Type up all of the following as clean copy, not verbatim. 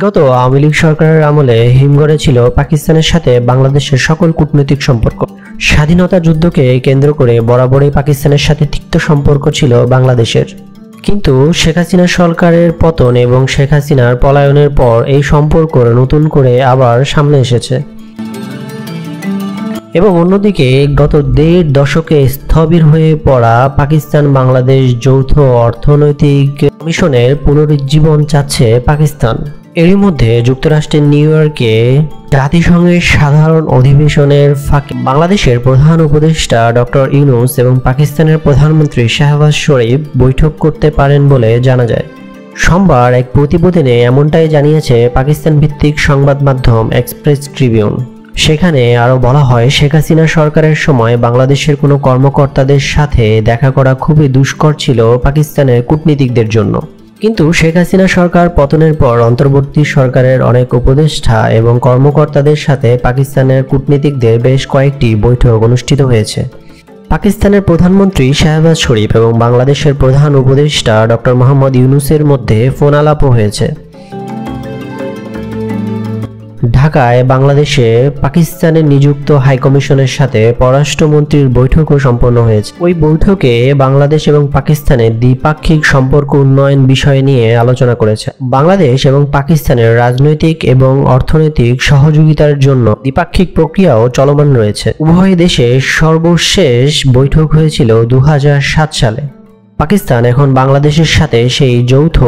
গত আওয়ামী লীগ সরকারের আমলে হিমঘরে ছিল পাকিস্তানের সাথে বাংলাদেশের সকল কূটনৈতিক সম্পর্ক। স্বাধীনতা যুদ্ধকে কেন্দ্র করে বরাবরই পাকিস্তানের সাথে তিক্ত সম্পর্ক ছিল বাংলাদেশের। কিন্তু শেখ হাসিনা সরকারের পতন এবং শেখ হাসিনার পলায়নের পর এই সম্পর্ক নতুন করে আবার সামনে এসেছে। এবং অন্যদিকে গত ১.৫ দশকে স্থবির হয়ে পড়া পাকিস্তান বাংলাদেশ যৌথ অর্থনৈতিক কমিশনের পুনরুজ্জীবন চাচ্ছে পাকিস্তান। এরই মধ্যে যুক্তরাষ্ট্রের নিউ ইয়র্কে জাতিসংঘের সাধারণ অধিবেশনের ফাঁকে বাংলাদেশের প্রধান উপদেষ্টা ডক্টর ইউনূস এবং পাকিস্তানের প্রধানমন্ত্রী শাহবাজ শরীফ বৈঠক করতে পারেন বলে জানা যায়। সোমবার এক প্রতিবেদনে এমনটাই জানিয়েছে পাকিস্তান ভিত্তিক সংবাদ মাধ্যম এক্সপ্রেস ট্রিবিউন। সেখানে আরও বলা হয়, শেখ হাসিনা সরকারের সময় বাংলাদেশের কোনো কর্মকর্তাদের সাথে দেখা করা খুবই দুষ্কর ছিল পাকিস্তানের কূটনীতিকদের জন্য। কিন্তু শেখ হাসিনা সরকার পতনের পর অন্তর্বর্তী সরকারের অনেক উপদেষ্টা এবং কর্মকর্তাদের সাথে পাকিস্তানের কূটনীতিকদের বেশ কয়েকটি বৈঠক অনুষ্ঠিত হয়েছে। পাকিস্তানের প্রধানমন্ত্রী শাহবাজ শরীফ এবং বাংলাদেশের প্রধান উপদেষ্টা ডক্টর মোহাম্মদ ইউনূসের মধ্যে ফোন আলাপও হয়েছে। ঢাকায় বাংলাদেশে পাকিস্তানের নিযুক্ত হাইকমিশনের সাথে পররাষ্ট্রমন্ত্রীর বৈঠকও সম্পন্ন হয়েছে। ওই বৈঠকে বাংলাদেশ এবং পাকিস্তানের দ্বিপাক্ষিক সম্পর্ক উন্নয়ন বিষয় নিয়ে আলোচনা করেছে। বাংলাদেশ এবং পাকিস্তানের রাজনৈতিক এবং অর্থনৈতিক সহযোগিতার জন্য দ্বিপাক্ষিক প্রক্রিয়াও চলমান রয়েছে। উভয় দেশের সর্বশেষ বৈঠক হয়েছিল ২০০৭ সালে। পাকিস্তান এখন বাংলাদেশের সাথে সেই যৌথ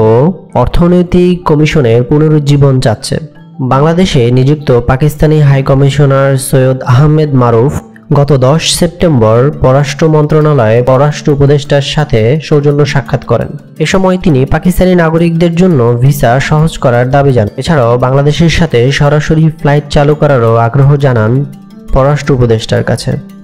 অর্থনৈতিক কমিশনের পুনরুজ্জীবন চাচ্ছে। বাংলাদেশে নিযুক্ত পাকিস্তানি হাইকমিশনার সৈয়দ আহমেদ মারুফ গত ১০ সেপ্টেম্বর পররাষ্ট্র মন্ত্রণালয়ে পররাষ্ট্র উপদেষ্টার সাথে সৌজন্য সাক্ষাৎ করেন। এ সময় তিনি পাকিস্তানি নাগরিকদের জন্য ভিসা সহজ করার দাবি জানান। এছাড়াও বাংলাদেশের সাথে সরাসরি ফ্লাইট চালু করারও আগ্রহ জানান পররাষ্ট্র উপদেষ্টার কাছে।